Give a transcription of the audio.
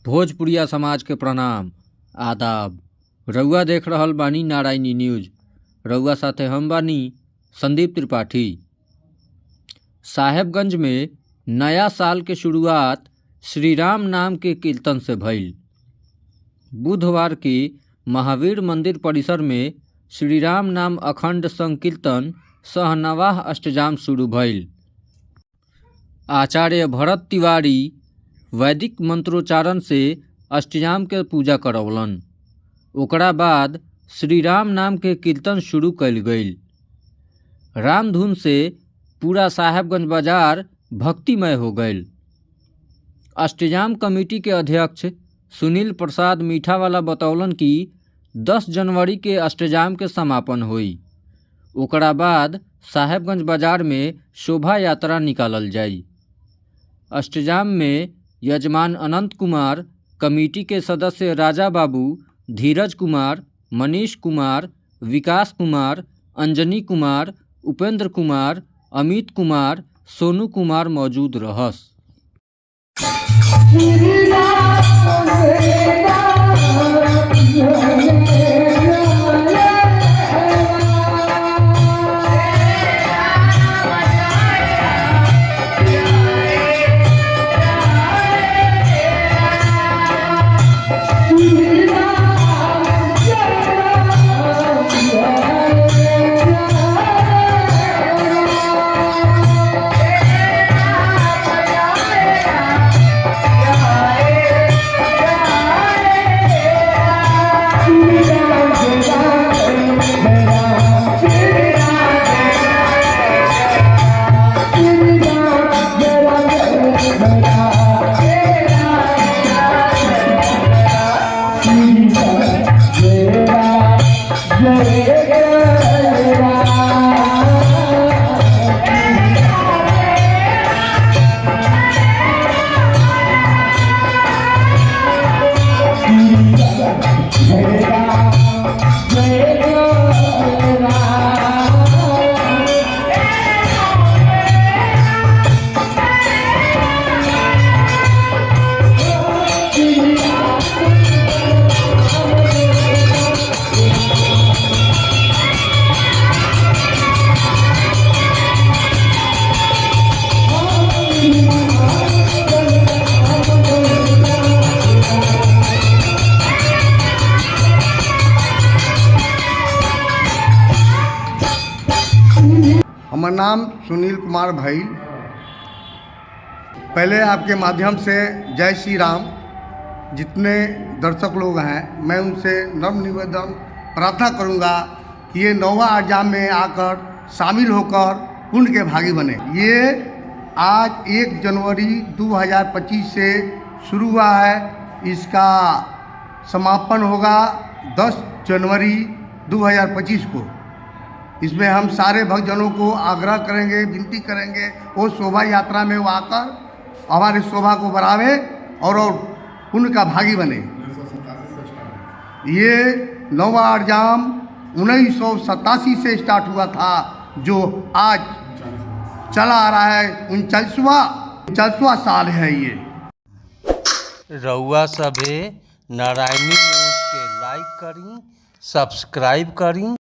भोजपुरिया समाज के प्रणाम आदाब। रउआ देख रहल बानी नारायणी न्यूज। रउआ साथे हम बानी संदीप त्रिपाठी। साहेबगंज में नया साल के शुरुआत श्री राम नाम के कीर्तन से भइल। बुधवार की महावीर मंदिर परिसर में श्री राम नाम अखंड संकीर्तन सह नवाह अष्टजाम शुरू भइल। आचार्य भरत तिवारी वैदिक मंत्रोच्चारण से अष्टजाम के पूजा करौलन। ओकरा बाद श्री राम नाम के कीर्तन शुरू कइल गइल। राम धुन से पूरा साहेबगंज बाजार भक्तिमय हो गइल। अष्टजाम कमेटी के अध्यक्ष सुनील प्रसाद मीठावाला बतौलन कि 10 जनवरी के अष्टजाम के समापन हुई। ओकरा बाद साहेबगंज बाजार में शोभा यात्रा निकालल जाई। अष्टजाम में यजमान अनंत कुमार, कमेटी के सदस्य राजा बाबू, धीरज कुमार, मनीष कुमार, विकास कुमार, अंजनी कुमार, उपेंद्र कुमार, अमित कुमार, सोनू कुमार मौजूद रहस। हमार नाम सुनील कुमार भाई। पहले आपके माध्यम से जय श्री राम। जितने दर्शक लोग हैं मैं उनसे नम्र निवेदन प्रार्थना करूंगा कि ये नौवा अष्टजाम में आकर शामिल होकर पुण्य के भागी बने। ये आज 1 जनवरी 2025 से शुरू हुआ है। इसका समापन होगा 10 जनवरी 2025 को। इसमें हम सारे भक्तजनों को आग्रह करेंगे, विनती करेंगे वो शोभा यात्रा में वो आकर हमारी शोभा को बढ़ावे और पुण्य का भागी बने। ये नौवा अष्टजाम 1987 से स्टार्ट हुआ था, जो आज चला आ रहा है 39वां साल है। ये रउआ सभे नारायणी न्यूज़ के लाइक करी, सब्सक्राइब करी।